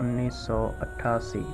1988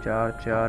4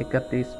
31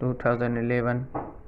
2011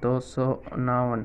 259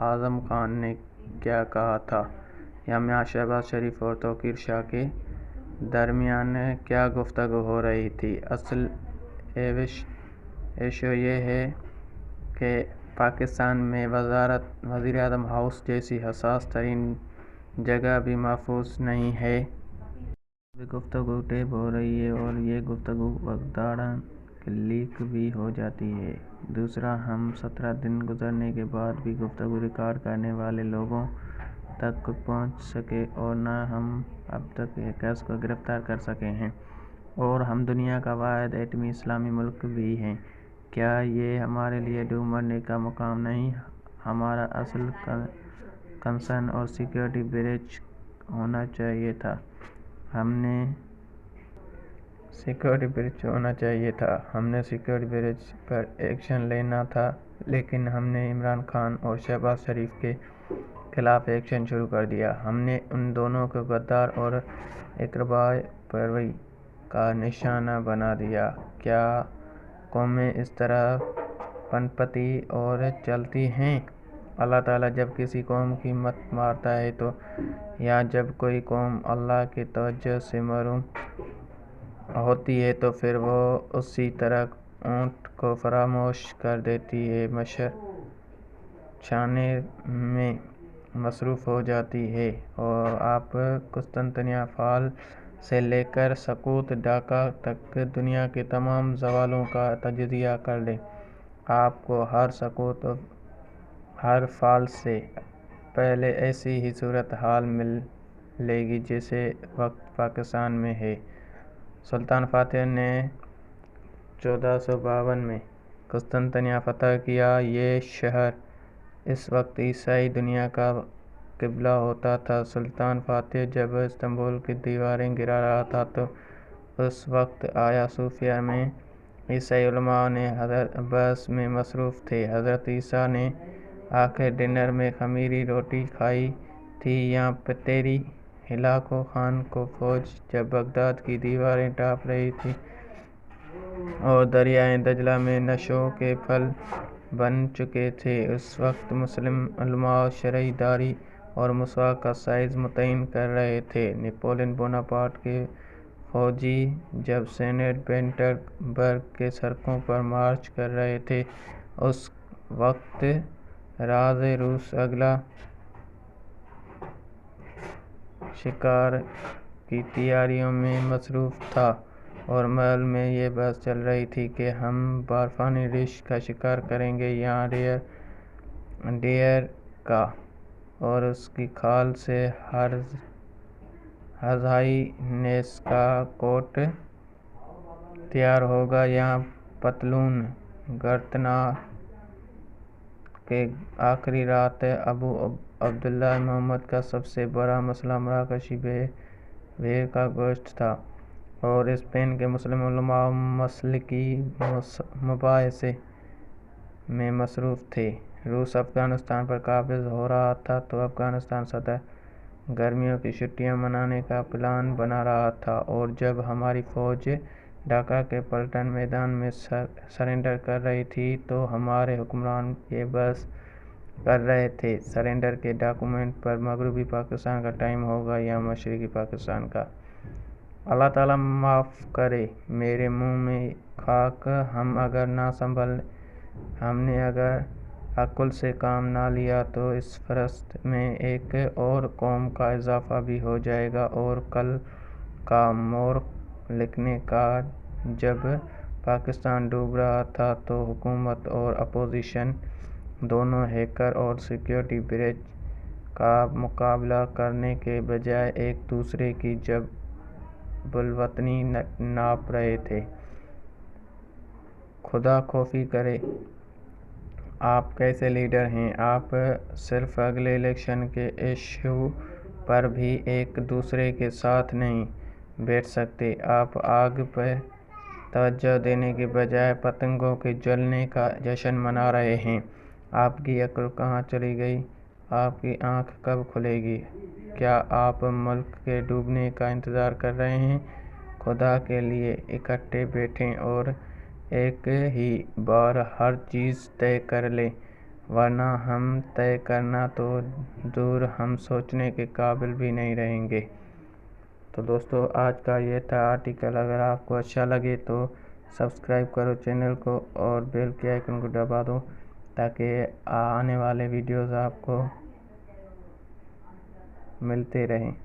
اعظم خان نے کیا کہا تھا، یا میاں شہباز شریف اور توقیر شاہ کے درمیان کیا گفتگو ہو رہی تھی۔ اصل ایشو یہ ہے کہ پاکستان میں وزیر اعظم ہاؤس جیسی حساس ترین جگہ بھی محفوظ نہیں ہے۔ گفتگو ٹیپ ہو رہی ہے اور یہ گفتگو وقتاً لیک بھی ہو جاتی ہے۔ دوسرا، ہم 17 دن گزرنے کے بعد بھی گفتگو ریکارڈ کرنے والے لوگوں تک پہنچ سکے اور نہ ہم اب تک ہیکرز کو گرفتار کر سکے ہیں، اور ہم دنیا کا واحد ایٹمی اسلامی ملک بھی ہیں۔ کیا یہ ہمارے لیے ڈوب مرنے کا مقام نہیں؟ ہمارا اصل کنسرن اور سیکیورٹی بریچ ہونا چاہیے تھا۔ ہم نے سیکیورٹی بریچ پر ایکشن لینا تھا، لیکن ہم نے عمران خان اور شہباز شریف کے خلاف ایکشن شروع کر دیا۔ ہم نے ان دونوں کو غدار اور اقربا پیرو کا نشانہ بنا دیا۔ کیا قومیں اس طرح پنپتی اور چلتی ہیں؟ اللہ تعالیٰ جب کسی قوم کی مت مارتا ہے یا جب کوئی قوم اللہ کی توجہ سے محروم ہوتی ہے تو پھر وہ اسی طرح اونٹ کو فراموش کر دیتی ہے، مشر چھانے میں مصروف ہو جاتی ہے۔ اور آپ قسطنطنیہ فال سے لے کر سقوط ڈھاکہ تک دنیا کے تمام زوالوں کا تجزیہ کر لیں، آپ کو ہر فال سے پہلے ایسی ہی صورتحال ملے گی جیسے وقت پاکستان میں ہے۔ سلطان فاتح نے 1452 میں قسطنطنیہ فتح کیا۔ یہ شہر اس وقت عیسائی دنیا کا قبلہ ہوتا تھا۔ سلطان فاتح جب استنبول کی دیواریں گرا رہا تھا تو اس وقت آیا صوفیہ میں عیسائی علماء نے بحث میں مصروف تھے۔ حضرت عیسیٰ نے آخر ڈنر میں خمیری روٹی کھائی تھی یا پتیری؟ ہلاکو خان کی فوج جب بغداد کی دیواریں ٹاپ رہی تھی اور دریائے دجلہ میں نشوں کے پھل بن چکے تھے، اس وقت مسلم علماء شرعی داری اور مسواک کا سائز متعین کر رہے تھے۔ نیپولن بوناپارٹ کے فوجی جب سینٹ پیٹرز برگ کی سڑکوں پر مارچ کر رہے تھے، اس وقت راز روس اگلا شکار کی تیاریوں میں مصروف تھا، اور محل میں یہ بحث چل رہی تھی کہ ہم بارفانی ریچھ کا شکار کریں گے یا ڈیئر کا، اور اس کی کھال سے ہزائی نیس کا کوٹ تیار ہوگا یا پتلون۔ گرتناٹ کی آخری رات ابو عبداللہ محمد کا سب سے بڑا مسئلہ مراکشی بھیڑ کا گوشت تھا، اور اسپین کے مسلم علماء مسلکی مباحثے میں مصروف تھے۔ روس افغانستان پر قابض ہو رہا تھا تو افغان صدر گرمیوں کی چھٹیاں منانے کا پلان بنا رہا تھا، اور جب ہماری فوج ڈھاکہ کے پلٹن میدان میں سرنڈر کر رہی تھی تو ہمارے حکمران یہ بحث کر رہے تھے سرنڈر کے ڈاکیومنٹ پر مغربی پاکستان کا ٹائم ہوگا یا مشرقی پاکستان کا۔ اللہ تعالیٰ معاف کرے میرے منہ میں خاک، ہم اگر نہ سنبھلے، ہم نے اگر عقل سے کام نہ لیا تو اس فہرست میں ایک اور قوم کا اضافہ بھی ہو جائے گا۔ اور کل کا مورخ لکھنے کا جب پاکستان ڈوب رہا تھا تو حکومت اور اپوزیشن دونوں ہیکر اور سیکیورٹی بریچ کا مقابلہ کرنے کے بجائے ایک دوسرے کی جب الوطنی ناپ رہے تھے۔ خدا خوفی کرے، آپ کیسے لیڈر ہیں؟ آپ صرف اگلے الیکشن کے ایشو پر بھی ایک دوسرے کے ساتھ نہیں بیٹھ سکتے۔ آپ آگ پر توجہ دینے کے بجائے پتنگوں کے جلنے کا جشن منا رہے ہیں۔ آپ کی عقل کہاں چلی گئی؟ آپ کی آنکھ کب کھلے گی؟ کیا آپ ملک کے ڈوبنے کا انتظار کر رہے ہیں؟ خدا کے لیے اکٹھے بیٹھیں اور ایک ہی بار ہر چیز طے کر لیں، ورنہ ہم طے کرنا تو دور، ہم سوچنے کے قابل بھی نہیں رہیں گے۔ تو دوستو آج کا یہ تھا آرٹیکل۔ اگر آپ کو اچھا لگے تو سبسکرائب کرو چینل کو اور بیل کے آئیکن کو دبا دو تاکہ آنے والے ویڈیوز آپ کو ملتے رہیں۔